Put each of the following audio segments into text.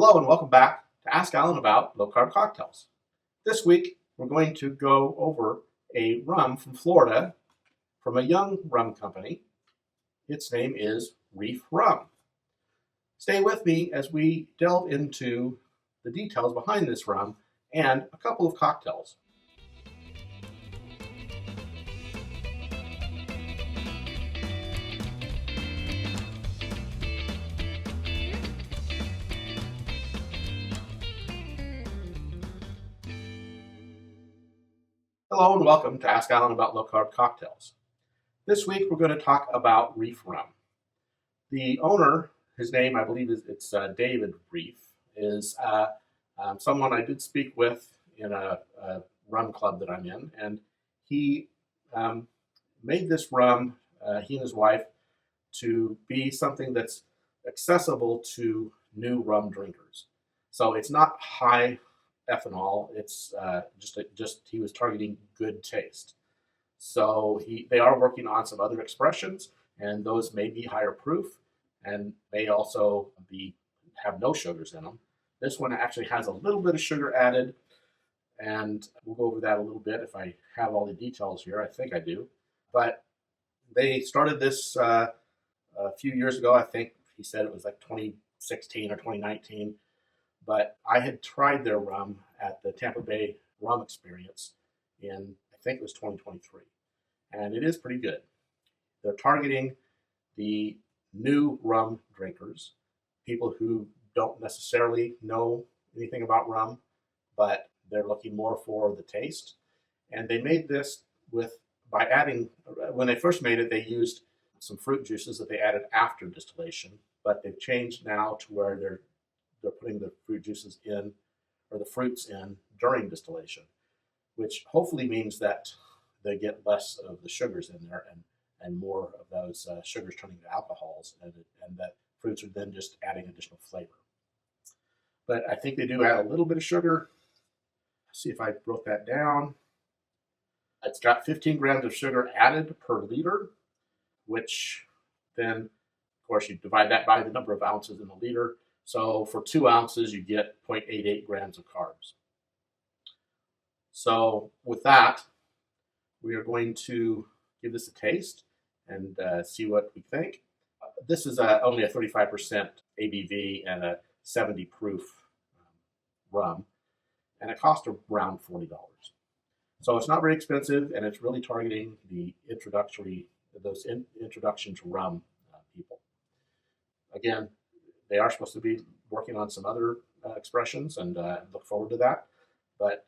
Hello and welcome back to Ask Alan About Low Carb Cocktails. This week we're going to go over a rum from Florida from a young rum company. Its name is Reif Rum. Stay with me as we delve into the details behind this rum and a couple of cocktails. Hello and welcome to Ask Alan About Low Carb Cocktails. This week we're going to talk about Reif Rum. The owner, his name I believe it's David Reif, is someone I did speak with in a rum club that I'm in, and he made this rum, he and his wife, to be something that's accessible to new rum drinkers. So it's not high ethanol. It's just he was targeting good taste. So they are working on some other expressions, and those may be higher proof, and may also have no sugars in them. This one actually has a little bit of sugar added, and we'll go over that a little bit if I have all the details here. I think I do, but they started this a few years ago. I think he said it was like 2016 or 2019. But I had tried their rum at the Tampa Bay Rum Experience in, I think it was 2023. And it is pretty good. They're targeting the new rum drinkers, people who don't necessarily know anything about rum, but they're looking more for the taste. And they made this by adding, when they first made it, they used some fruit juices that they added after distillation, but they've changed now to where they're putting the fruit juices in, or the fruits in, during distillation, which hopefully means that they get less of the sugars in there and more of those sugars turning to alcohols, and that fruits are then just adding additional flavor. But I think they do add a little bit of sugar. Let's see if I wrote that down. It's got 15 grams of sugar added per liter, which then, of course, you divide that by the number of ounces in a liter. So for 2 ounces, you get 0.88 grams of carbs. So with that, we are going to give this a taste and see what we think. This is only a 35% ABV and a 70 proof rum, and it costs around $40. So it's not very expensive, and it's really targeting the introduction to rum people. Again, they are supposed to be working on some other expressions, and look forward to that. But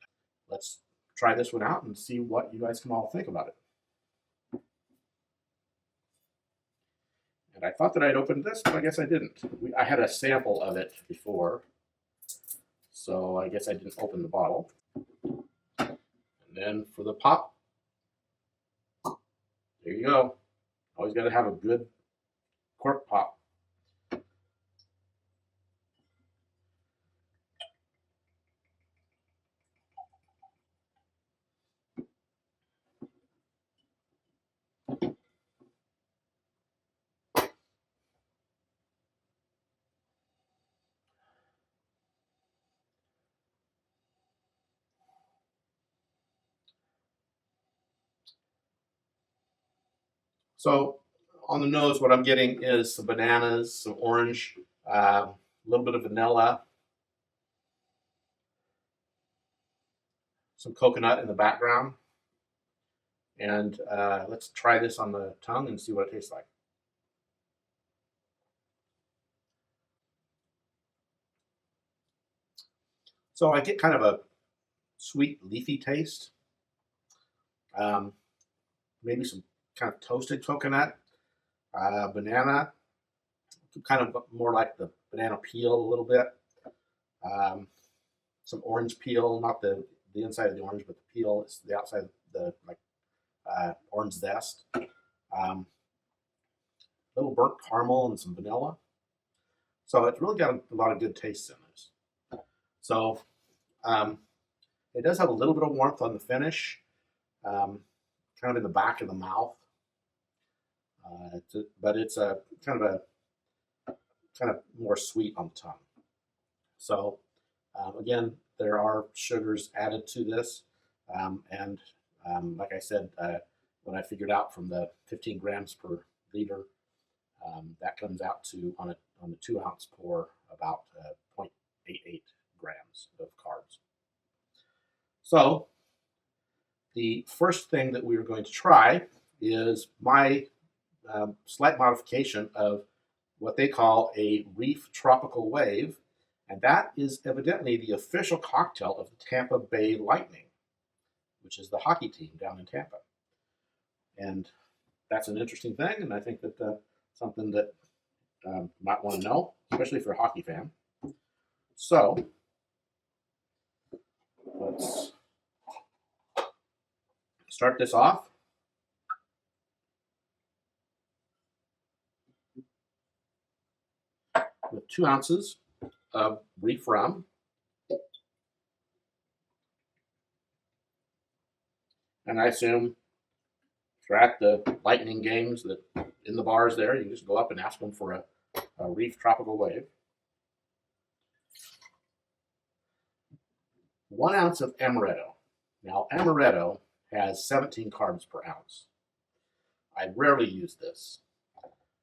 let's try this one out and see what you guys can all think about it. And I thought that I'd opened this, but I guess I didn't. I had a sample of it before, so I guess I didn't open the bottle. And then for the pop, there you go. Always got to have a good cork pop. So on the nose, what I'm getting is some bananas, some orange, a little bit of vanilla, some coconut in the background. And let's try this on the tongue and see what it tastes like. So I get kind of a sweet, leafy taste. Maybe some kind of toasted coconut, banana, kind of more like the banana peel a little bit. Some orange peel, not the inside of the orange, but the peel. It's the outside, the orange zest. Little burnt caramel and some vanilla. So it's really got a lot of good tastes in this. So it does have a little bit of warmth on the finish, kind of in the back of the mouth. But it's a kind of more sweet on the tongue. So again, there are sugars added to this, and like I said, when I figured out from the 15 grams per liter, that comes out to on a 2-ounce pour about 0.88 grams of carbs. So the first thing that we are going to try is my slight modification of what they call a Reif Tropical Wave, and that is evidently the official cocktail of the Tampa Bay Lightning, which is the hockey team down in Tampa. And that's an interesting thing, and I think that something that you might want to know, especially if you're a hockey fan. So let's start this off. With 2 ounces of Reif Rum. And I assume if you're at the Lightning games that in the bars there, you can just go up and ask them for a Reif Tropical Wave. 1 ounce of Amaretto. Now, Amaretto has 17 carbs per ounce. I rarely use this.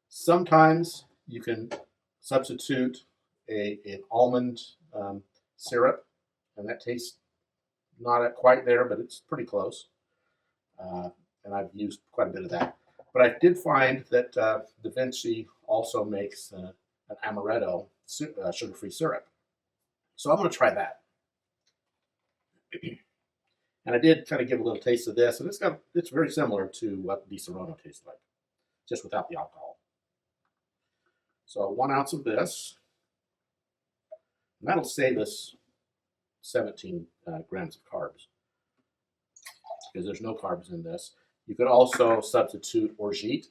Sometimes you can substitute an almond syrup, and that tastes not quite there, but it's pretty close. And I've used quite a bit of that. But I did find that Da Vinci also makes an Amaretto sugar-free syrup. So I'm going to try that. And I did kind of give a little taste of this, and it's very similar to what Di Serono tastes like, just without the alcohol. So 1 ounce of this, and that'll save us 17 grams of carbs, because there's no carbs in this. You could also substitute Orgeat,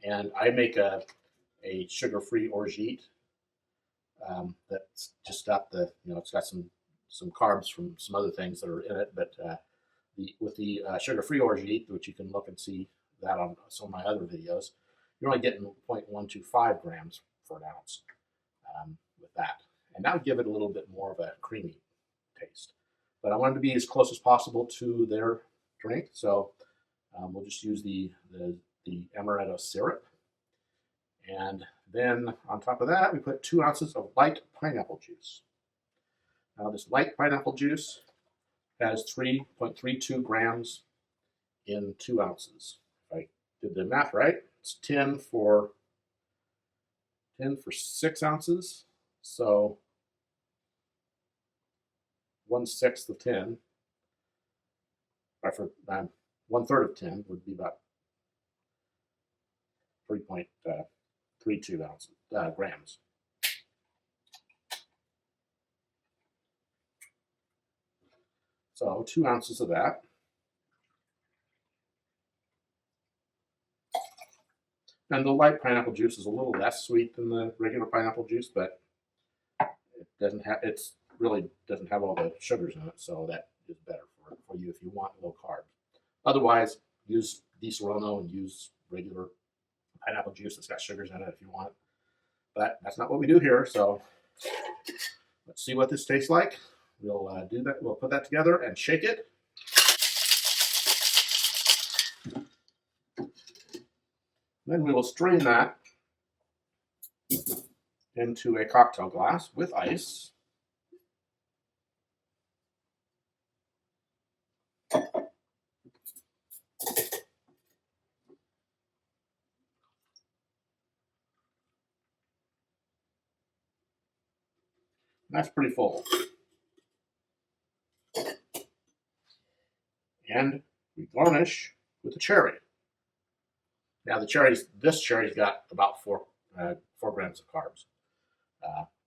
and I make a sugar-free Orgeat that's just got the, it's got some carbs from some other things that are in it, but with the sugar-free Orgeat, which you can look and see that on some of my other videos, you're only getting 0.125 grams for an ounce with that. And that would give it a little bit more of a creamy taste. But I wanted to be as close as possible to their drink, so we'll just use the Amaretto Syrup. And then on top of that, we put 2 ounces of Lite Pineapple Juice. Now this Lite Pineapple Juice has 3.32 grams in 2 ounces. If I did the math right, it's 10 for 6 ounces. So 1/6 of 10, or for 1/3 of 10 would be about 3.32 grams. So 2 ounces of that. And the Lite Pineapple Juice is a little less sweet than the regular pineapple juice, but it really doesn't have all the sugars in it, so that is better for you if you want low carb. Otherwise, use Di Serono and use regular pineapple juice that's got sugars in it if you want. But that's not what we do here, so let's see what this tastes like. We'll do that. We'll put that together and shake it. Then we will strain that into a cocktail glass with ice. That's pretty full. And we garnish with a cherry. Now this cherry's got about 4 grams of carbs.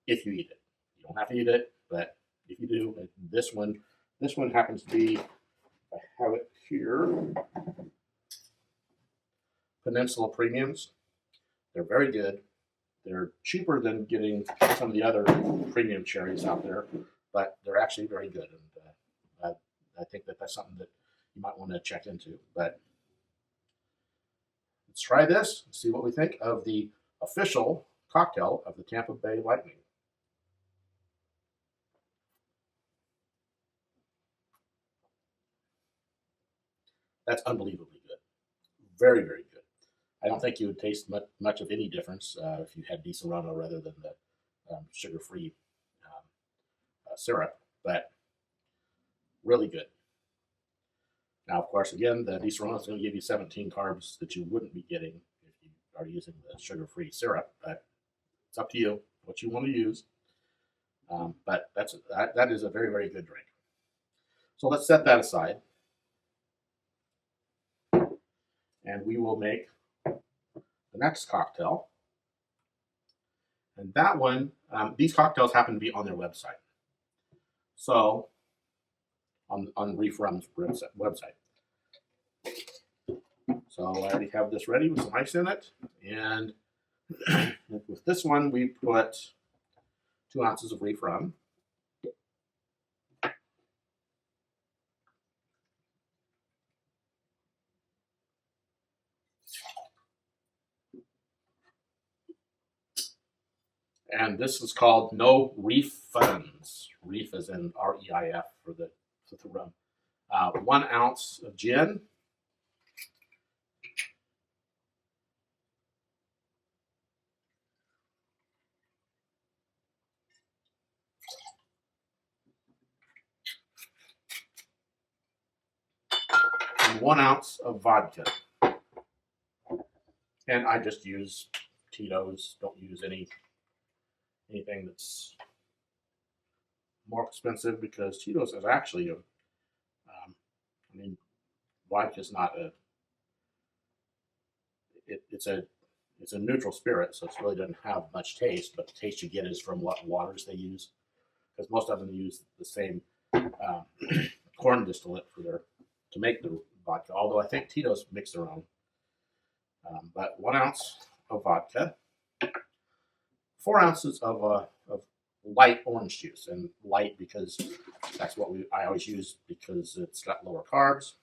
If you eat it, you don't have to eat it, but if you do, this one happens to be, I have it here, Peninsula Premiums. They're very good. They're cheaper than getting some of the other premium cherries out there, but they're actually very good. And I think that's something that you might want to check into. But let's try this and see what we think of the official cocktail of the Tampa Bay Lightning. That's unbelievably good. Very, very good. I don't think you would taste much of any difference if you had Disaronno rather than the sugar-free syrup, but really good. Now, of course, again, the Disaronno is going to give you 17 carbs that you wouldn't be getting if you are using the sugar-free syrup, but it's up to you what you want to use. But that is a very, very good drink. So let's set that aside, and we will make the next cocktail. And that one, these cocktails happen to be on their website. So, on Reif Rum's website. So I already have this ready with some ice in it. And with this one, we put 2 ounces of Reif Rum. And this is called No Reifunds. Reif is in R-E-I-F for the rum. 1 ounce of gin. And 1 ounce of vodka. And I just use Tito's. Don't use anything that's more expensive, because Tito's is actually I mean, vodka's not it's a neutral spirit, so it really doesn't have much taste, but the taste you get is from what waters they use, because most of them use the same corn distillate to make the vodka, although I think Tito's mix their own. But 1 ounce of vodka, 4 ounces of light orange juice, and light because that's what I always use, because it's got lower carbs.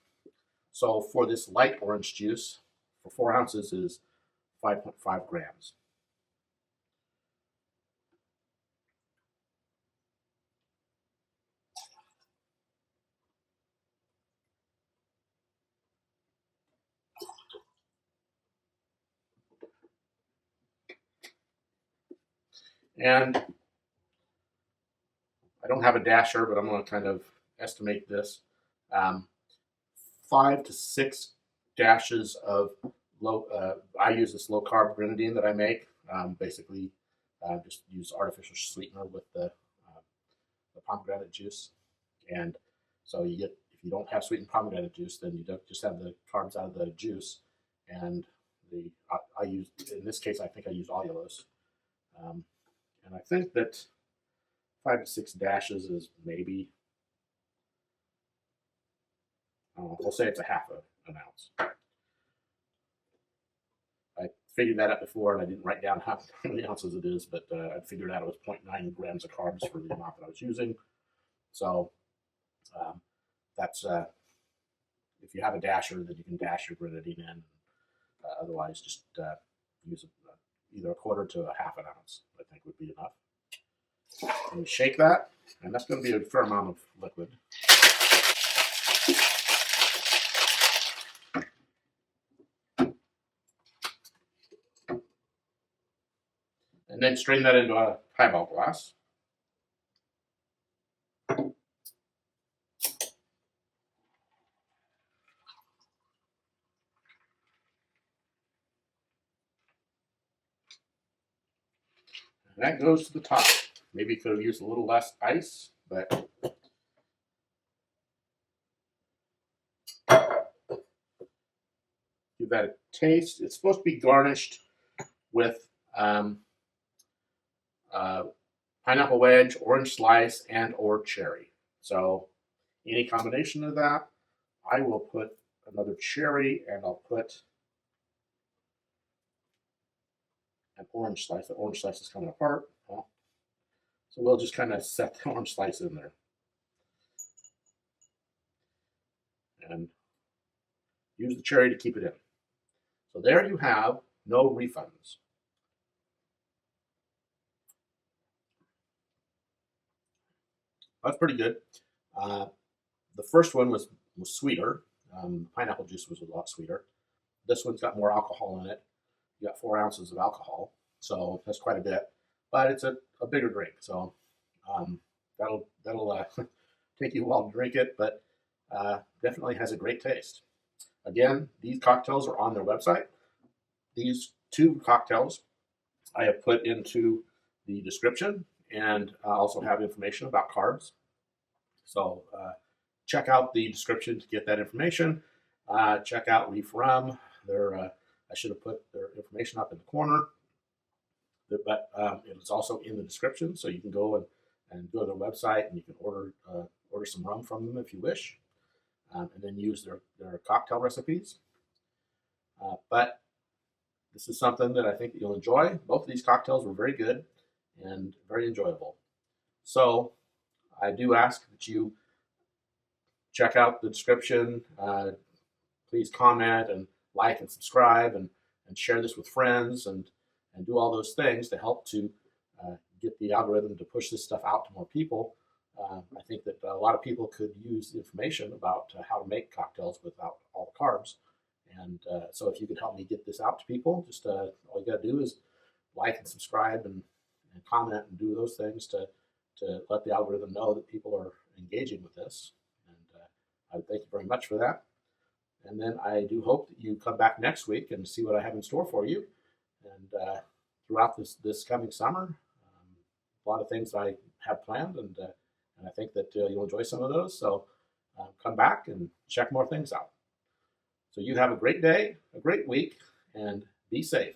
So for this light orange juice, for 4 ounces is 5.5 grams. And I don't have a dasher, but I'm going to kind of estimate this. 5 to 6 dashes of I use this low carb grenadine that I make. Basically, just use artificial sweetener with the pomegranate juice. And so you get, if you don't have sweetened pomegranate juice, then you don't just have the carbs out of the juice. And I use, in this case, I think I use allulose. And I think that 5 to 6 dashes is maybe, we'll say it's a half an ounce. I figured that out before, and I didn't write down how many ounces it is, but I figured out it was 0.9 grams of carbs for the amount that I was using. So that's, if you have a dasher, then you can dash your grenadine in. Otherwise, just use either a quarter to a half an ounce, I think would be enough. And you shake that, and that's going to be a fair amount of liquid. And then strain that into a highball glass. And that goes to the top. Maybe you could have used a little less ice, but give that a taste. It's supposed to be garnished with pineapple wedge, orange slice, and or cherry. So any combination of that. I will put another cherry, and I'll put an orange slice. The orange slice is coming apart. Well, so we'll just kind of set the orange slice in there. And use the cherry to keep it in. So there you have No Reifunds. That's pretty good. The first one was sweeter. Pineapple juice was a lot sweeter. This one's got more alcohol in it. You got 4 ounces of alcohol, so that's quite a bit. But it's a bigger drink, so that'll take you a while to drink it, but definitely has a great taste. Again, these cocktails are on their website. These 2 cocktails I have put into the description, and I also have information about carbs. So check out the description to get that information. Check out Reif Rum. I should have put their information up in the corner, but it is also in the description, so you can go and go to their website and you can order some rum from them if you wish, and then use their cocktail recipes. But this is something that I think that you'll enjoy. Both of these cocktails were very good and very enjoyable. So I do ask that you check out the description. Please comment and like and subscribe and share this with friends and do all those things to help to get the algorithm to push this stuff out to more people. I think that a lot of people could use the information about how to make cocktails without all the carbs. And so if you could help me get this out to people, just all you got to do is like and subscribe and comment and do those things to let the algorithm know that people are engaging with this. And I thank you very much for that. And then I do hope that you come back next week and see what I have in store for you. And throughout this coming summer, a lot of things I have planned, and I think that you'll enjoy some of those. So come back and check more things out. So you have a great day, a great week, and be safe.